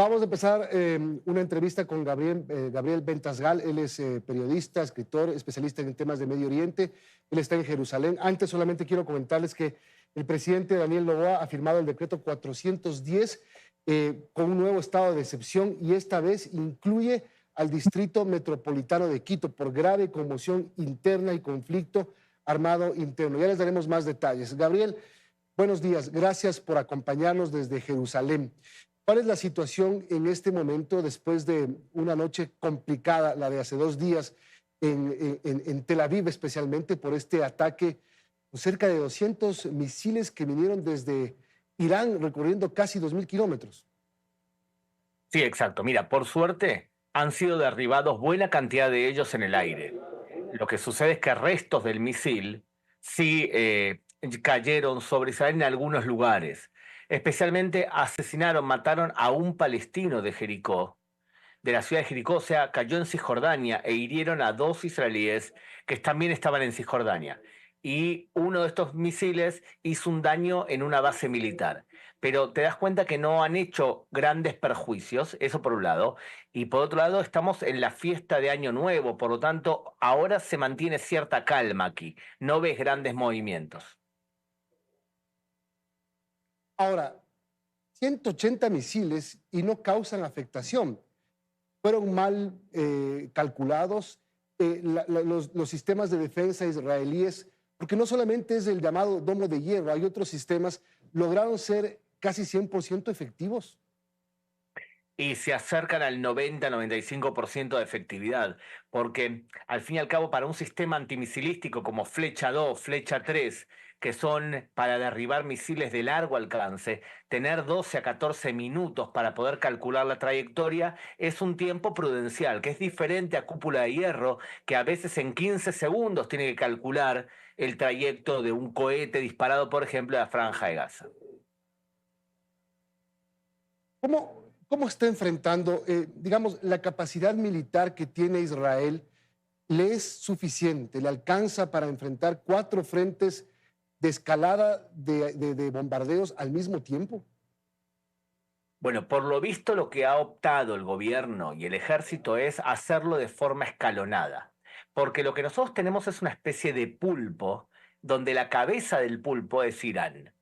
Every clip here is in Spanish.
Vamos a empezar una entrevista con Gabriel Bentasgal. Él es periodista, escritor, especialista en temas de Medio Oriente. Él está en Jerusalén. Antes solamente quiero comentarles que el presidente Daniel Noboa ha firmado el decreto 410 con un nuevo estado de excepción y esta vez incluye al Distrito Metropolitano de Quito por grave conmoción interna y conflicto armado interno. Ya les daremos más detalles. Gabriel, buenos días. Gracias por acompañarnos desde Jerusalén. ¿Cuál es la situación en este momento después de una noche complicada, la de hace 2 días, en Tel Aviv, especialmente por este ataque? Cerca de 200 misiles que vinieron desde Irán, recorriendo casi 2.000 kilómetros. Sí, exacto. Mira, por suerte han sido derribados buena cantidad de ellos en el aire. Lo que sucede es que restos del misil sí cayeron sobre Israel en algunos lugares. Especialmente mataron a un palestino de Jericó, de la ciudad de Jericó, o sea, cayó en Cisjordania e hirieron a 2 israelíes que también estaban en Cisjordania. Y uno de estos misiles hizo un daño en una base militar. Pero te das cuenta que no han hecho grandes perjuicios, eso por un lado. Y por otro lado, estamos en la fiesta de Año Nuevo, por lo tanto, ahora se mantiene cierta calma aquí. No ves grandes movimientos. Ahora, 180 misiles y no causan afectación. Fueron mal calculados los sistemas de defensa israelíes, porque no solamente es el llamado domo de hierro, hay otros sistemas, lograron ser casi 100% efectivos. Y se acercan al 90-95% de efectividad, porque al fin y al cabo para un sistema antimisilístico como Flecha 2, Flecha 3, que son para derribar misiles de largo alcance, tener 12 a 14 minutos para poder calcular la trayectoria es un tiempo prudencial, que es diferente a cúpula de hierro, que a veces en 15 segundos tiene que calcular el trayecto de un cohete disparado, por ejemplo, de la Franja de Gaza. ¿Cómo está enfrentando, digamos, la capacidad militar que tiene Israel? ¿Le es suficiente? ¿Le alcanza para enfrentar 4 frentes de escalada de bombardeos al mismo tiempo? Bueno, por lo visto lo que ha optado el gobierno y el ejército es hacerlo de forma escalonada, porque lo que nosotros tenemos es una especie de pulpo, donde la cabeza del pulpo es Irán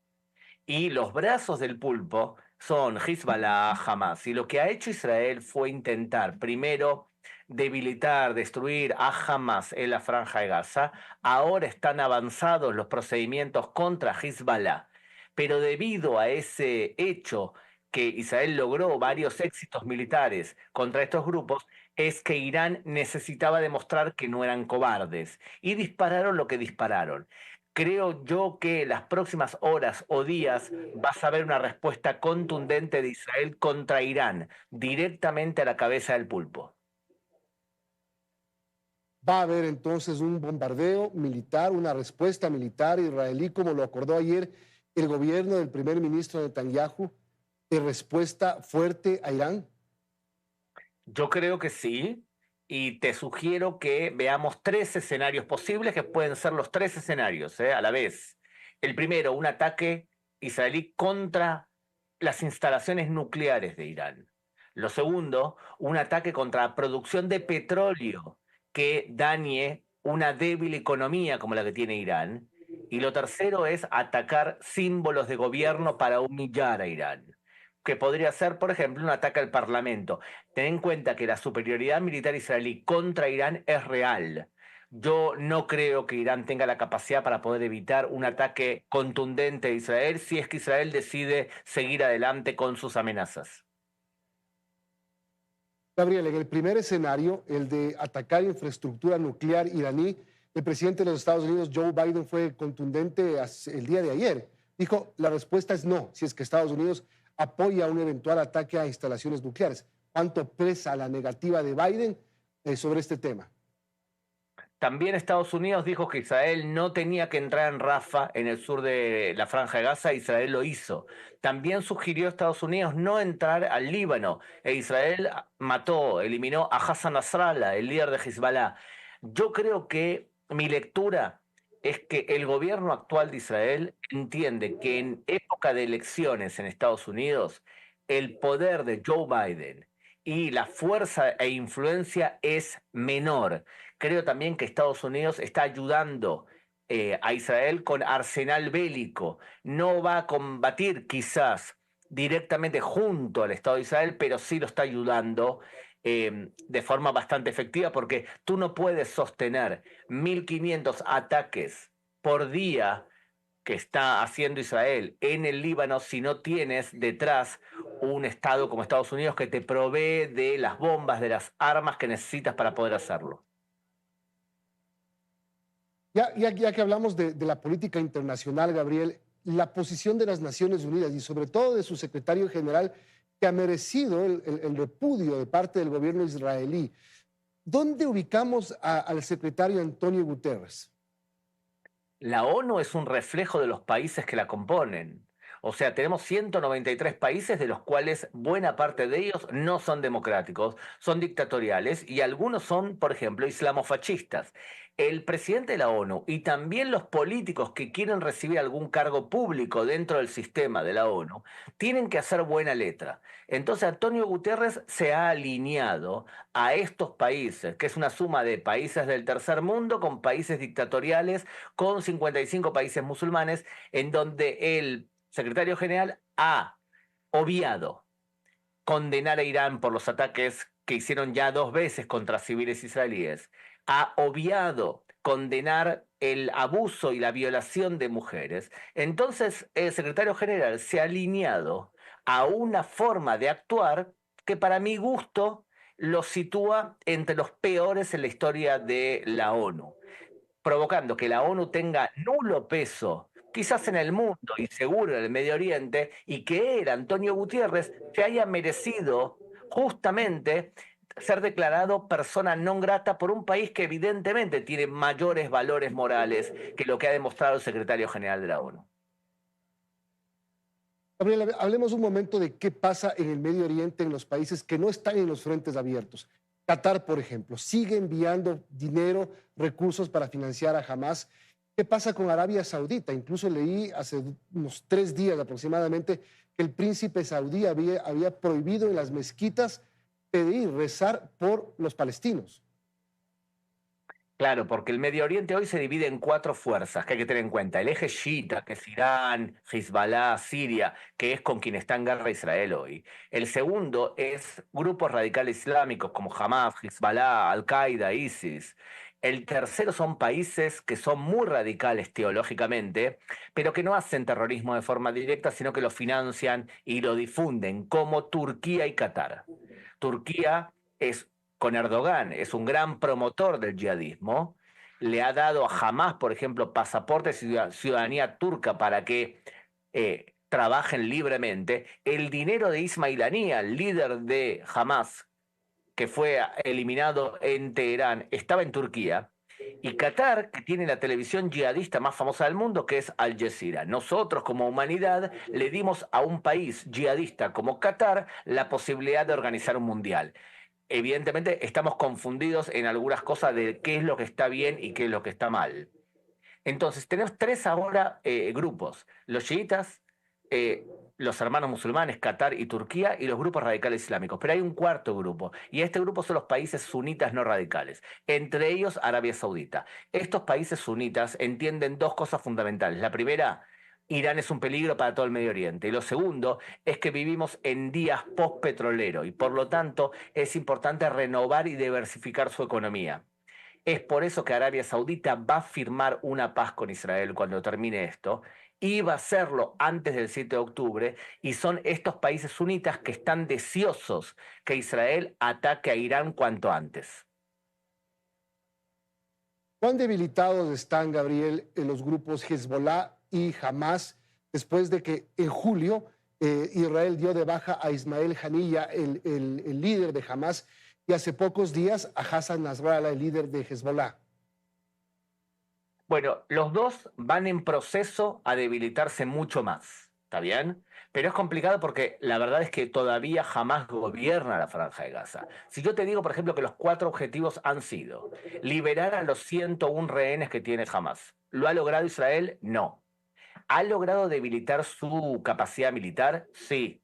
y los brazos del pulpo son Hezbollah, Hamas. Y lo que ha hecho Israel fue intentar primero debilitar, destruir a Hamas en la Franja de Gaza. Ahora están avanzados los procedimientos contra Hezbollah, pero debido a ese hecho que Israel logró varios éxitos militares contra estos grupos, es que Irán necesitaba demostrar que no eran cobardes y dispararon lo que dispararon. Creo yo que las próximas horas o días vas a ver una respuesta contundente de Israel contra Irán, directamente a la cabeza del pulpo. Va a haber entonces un bombardeo militar, una respuesta militar israelí, como lo acordó ayer el gobierno del primer ministro Netanyahu, de respuesta fuerte a Irán. Yo creo que sí, y te sugiero que veamos 3 escenarios posibles, que pueden ser los 3 escenarios, a la vez. El primero, un ataque israelí contra las instalaciones nucleares de Irán. Lo segundo, un ataque contra la producción de petróleo que dañe una débil economía como la que tiene Irán. Y lo tercero es atacar símbolos de gobierno para humillar a Irán, que podría ser, por ejemplo, un ataque al Parlamento. Ten en cuenta que la superioridad militar israelí contra Irán es real. Yo no creo que Irán tenga la capacidad para poder evitar un ataque contundente de Israel si es que Israel decide seguir adelante con sus amenazas. Gabriel, en el primer escenario, el de atacar infraestructura nuclear iraní, el presidente de los Estados Unidos, Joe Biden, fue contundente el día de ayer. Dijo, la respuesta es no, si es que Estados Unidos apoya un eventual ataque a instalaciones nucleares. ¿Cuánto pesa la negativa de Biden sobre este tema? También Estados Unidos dijo que Israel no tenía que entrar en Rafah, en el sur de la Franja de Gaza. Israel lo hizo. También sugirió a Estados Unidos no entrar al Líbano, e Israel eliminó a Hassan Nasrallah, el líder de Hezbollah. Yo creo que mi lectura es que el gobierno actual de Israel entiende que en época de elecciones en Estados Unidos el poder de Joe Biden y la fuerza e influencia es menor. Creo también que Estados Unidos está ayudando a Israel con arsenal bélico. No va a combatir quizás directamente junto al Estado de Israel, pero sí lo está ayudando de forma bastante efectiva, porque tú no puedes sostener 1.500 ataques por día que está haciendo Israel en el Líbano si no tienes detrás un Estado como Estados Unidos que te provee de las bombas, de las armas que necesitas para poder hacerlo. Ya que hablamos de la política internacional, Gabriel, la posición de las Naciones Unidas y sobre todo de su secretario general, que ha merecido el repudio de parte del gobierno israelí. ¿Dónde ubicamos al secretario Antonio Guterres? La ONU es un reflejo de los países que la componen. O sea, tenemos 193 países, de los cuales buena parte de ellos no son democráticos, son dictatoriales y algunos son, por ejemplo, islamofascistas. El presidente de la ONU y también los políticos que quieren recibir algún cargo público dentro del sistema de la ONU tienen que hacer buena letra. Entonces, Antonio Guterres se ha alineado a estos países, que es una suma de países del tercer mundo con países dictatoriales, con 55 países musulmanes, en donde el secretario general ha obviado condenar a Irán por los ataques que hicieron ya 2 veces contra civiles israelíes, ha obviado condenar el abuso y la violación de mujeres. Entonces, el secretario general se ha alineado a una forma de actuar que para mi gusto lo sitúa entre los peores en la historia de la ONU, provocando que la ONU tenga nulo peso, quizás en el mundo y seguro en el Medio Oriente, y que él, Antonio Gutiérrez, se haya merecido justamente ser declarado persona non grata por un país que evidentemente tiene mayores valores morales que lo que ha demostrado el secretario general de la ONU. Gabriel, hablemos un momento de qué pasa en el Medio Oriente, en los países que no están en los frentes abiertos. Qatar, por ejemplo, sigue enviando dinero, recursos para financiar a Hamas. ¿Qué pasa con Arabia Saudita? Incluso leí hace unos 3 días aproximadamente que el príncipe saudí había prohibido en las mezquitas pedir, rezar por los palestinos. Claro, porque el Medio Oriente hoy se divide en 4 fuerzas que hay que tener en cuenta. El eje chiita, que es Irán, Hezbollah, Siria, que es con quien está en guerra Israel hoy. El segundo es grupos radicales islámicos como Hamas, Hezbollah, Al-Qaeda, ISIS. El tercero son países que son muy radicales teológicamente, pero que no hacen terrorismo de forma directa, sino que lo financian y lo difunden, como Turquía y Qatar. Turquía es con Erdogan, es un gran promotor del yihadismo, le ha dado a Hamas, por ejemplo, pasaporte de ciudadanía turca para que trabajen libremente. El dinero de Ismail Haniyeh, el líder de Hamas, que fue eliminado en Teherán, estaba en Turquía. Y Qatar, que tiene la televisión yihadista más famosa del mundo, que es Al Jazeera. Nosotros, como humanidad, le dimos a un país yihadista como Qatar la posibilidad de organizar un mundial. Evidentemente estamos confundidos en algunas cosas de qué es lo que está bien y qué es lo que está mal. Entonces, tenemos 3 grupos: los chiitas, eh, los hermanos musulmanes, Qatar y Turquía, y los grupos radicales islámicos. Pero hay un cuarto grupo, y este grupo son los países sunitas no radicales, entre ellos Arabia Saudita. Estos países sunitas entienden 2 cosas fundamentales. La primera: Irán es un peligro para todo el Medio Oriente. Y lo segundo es que vivimos en días post-petrolero y por lo tanto es importante renovar y diversificar su economía. Es por eso que Arabia Saudita va a firmar una paz con Israel cuando termine esto, y va a hacerlo antes del 7 de octubre, y son estos países sunitas que están deseosos que Israel ataque a Irán cuanto antes. ¿Cuán debilitados están, Gabriel, los grupos Hezbollah y Hamas después de que en julio Israel dio de baja a Ismail Haniyeh, el líder de Hamas, y hace pocos días a Hassan Nasrallah, el líder de Hezbollah? Bueno, los dos van en proceso a debilitarse mucho más, ¿está bien? Pero es complicado porque la verdad es que todavía jamás gobierna la Franja de Gaza. Si yo te digo, por ejemplo, que los 4 objetivos han sido liberar a los 101 rehenes que tiene Hamas, ¿lo ha logrado Israel? No. ¿Ha logrado debilitar su capacidad militar? Sí.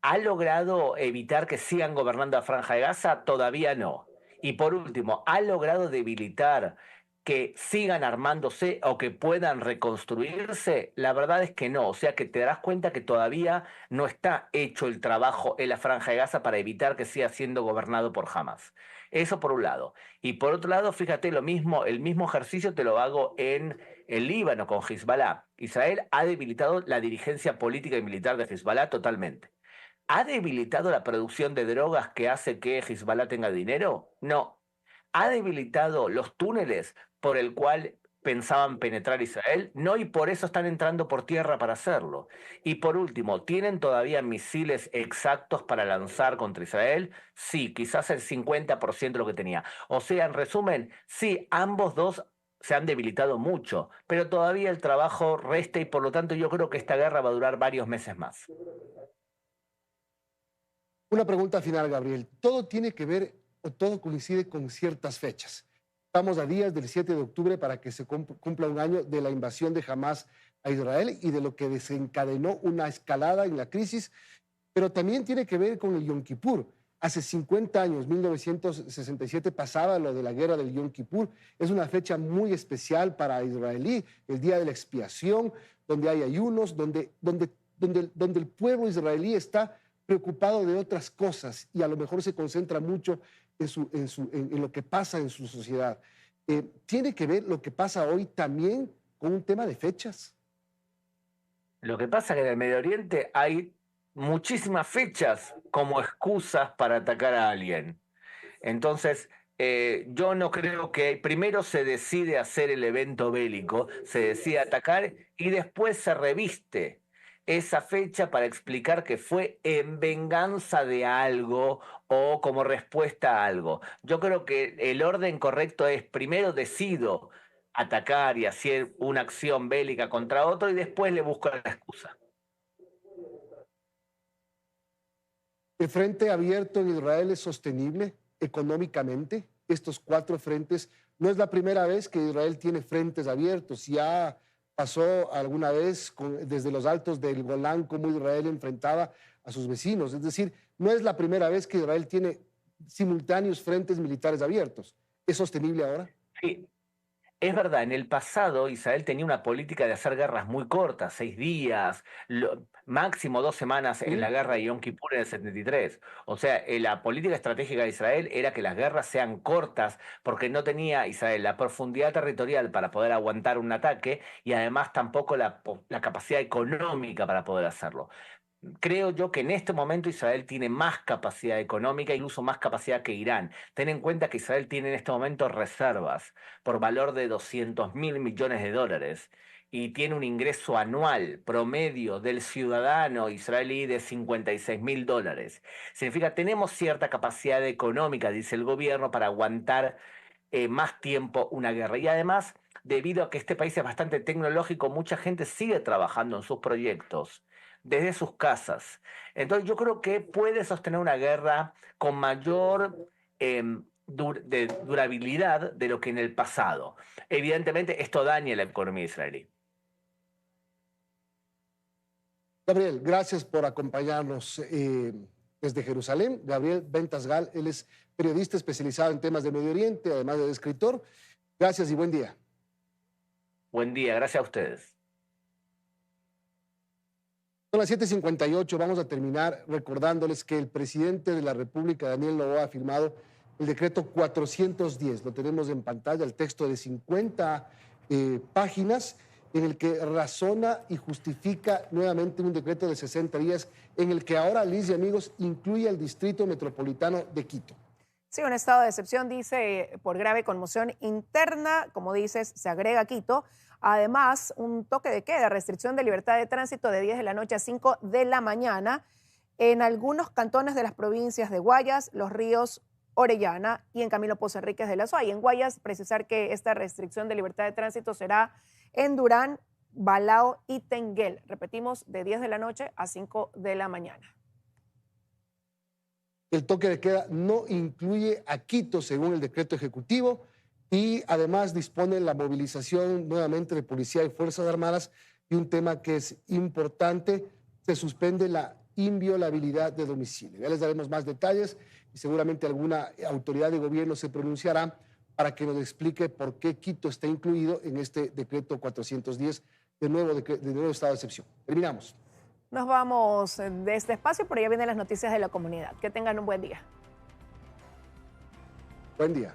¿Ha logrado evitar que sigan gobernando la Franja de Gaza? Todavía no. Y por último, ¿ha logrado debilitar que sigan armándose o que puedan reconstruirse? La verdad es que no. O sea que te darás cuenta que todavía no está hecho el trabajo en la Franja de Gaza para evitar que siga siendo gobernado por Hamas. Eso por un lado. Y por otro lado, fíjate, lo mismo, el mismo ejercicio te lo hago en el Líbano con Hezbollah. Israel ha debilitado la dirigencia política y militar de Hezbollah totalmente. ¿Ha debilitado la producción de drogas que hace que Hezbollah tenga dinero? No. ¿Ha debilitado los túneles por el cual pensaban penetrar Israel? No, y por eso están entrando por tierra para hacerlo. Y por último, ¿tienen todavía misiles exactos para lanzar contra Israel? Sí, quizás el 50% de lo que tenía. O sea, en resumen, sí, ambos dos se han debilitado mucho, pero todavía el trabajo resta y por lo tanto yo creo que esta guerra va a durar varios meses más. Una pregunta final, Gabriel. Todo tiene que ver o todo coincide con ciertas fechas. Estamos a días del 7 de octubre para que se cumpla un año de la invasión de Hamas a Israel y de lo que desencadenó una escalada en la crisis, pero también tiene que ver con el Yom Kippur. Hace 50 años, 1967, pasaba lo de la guerra del Yom Kippur. Es una fecha muy especial para israelí, el día de la expiación, donde hay ayunos, donde el pueblo israelí está preocupado de otras cosas y a lo mejor se concentra mucho en lo que pasa en su sociedad. ¿Tiene que ver lo que pasa hoy también con un tema de fechas? Lo que pasa es que en el Medio Oriente hay muchísimas fechas como excusas para atacar a alguien. Entonces, yo no creo que primero se decide hacer el evento bélico, se decide atacar y después se reviste esa fecha para explicar que fue en venganza de algo o como respuesta a algo. Yo creo que el orden correcto es primero decido atacar y hacer una acción bélica contra otro y después le busco la excusa. ¿El frente abierto en Israel es sostenible económicamente? Estos cuatro frentes, no es la primera vez que Israel tiene frentes abiertos. Ya pasó alguna vez desde los altos del Golán cómo Israel enfrentaba a sus vecinos. Es decir, no es la primera vez que Israel tiene simultáneos frentes militares abiertos. ¿Es sostenible ahora? Sí, es verdad, en el pasado Israel tenía una política de hacer guerras muy cortas, 6 días, máximo 2 semanas en ¿Mm? la guerra de Yom Kippur en el 73. O sea, la política estratégica de Israel era que las guerras sean cortas porque no tenía Israel la profundidad territorial para poder aguantar un ataque y además tampoco la capacidad económica para poder hacerlo. Creo yo que en este momento Israel tiene más capacidad económica, incluso más capacidad que Irán. Ten en cuenta que Israel tiene en este momento reservas por valor de 200.000 millones de dólares y tiene un ingreso anual promedio del ciudadano israelí de 56.000 dólares. Significa, tenemos cierta capacidad económica, dice el gobierno, para aguantar más tiempo una guerra. Y además, debido a que este país es bastante tecnológico, mucha gente sigue trabajando en sus proyectos desde sus casas. Entonces yo creo que puede sostener una guerra con mayor durabilidad de lo que en el pasado. Evidentemente esto daña la economía israelí. Gabriel, gracias por acompañarnos desde Jerusalén. Gabriel Ventasgal, él es periodista especializado en temas de Medio Oriente, además de escritor. Gracias y buen día. Buen día, gracias a ustedes. Son las 7:58, vamos a terminar recordándoles que el presidente de la República, Daniel Noboa, ha firmado el decreto 410. Lo tenemos en pantalla, el texto de 50 páginas, en el que razona y justifica nuevamente un decreto de 60 días, en el que ahora, Liz y amigos, incluye al Distrito Metropolitano de Quito. Sí, un estado de excepción, dice, por grave conmoción interna, como dices, se agrega Quito. Además, un toque de queda, restricción de libertad de tránsito de 10 de la noche a 5 de la mañana en algunos cantones de las provincias de Guayas, Los Ríos, Orellana y en Camilo Pozo Enríquez de la Suay. En Guayas, precisar que esta restricción de libertad de tránsito será en Durán, Balao y Tenguel. Repetimos, de 10 de la noche a 5 de la mañana. El toque de queda no incluye a Quito, según el decreto ejecutivo, y además dispone la movilización nuevamente de policía y fuerzas armadas. Y un tema que es importante, se suspende la inviolabilidad de domicilio. Ya les daremos más detalles y seguramente alguna autoridad de gobierno se pronunciará para que nos explique por qué Quito está incluido en este decreto 410 de nuevo estado de excepción. Terminamos. Nos vamos de este espacio, por allá vienen las noticias de la comunidad. Que tengan un buen día. Buen día.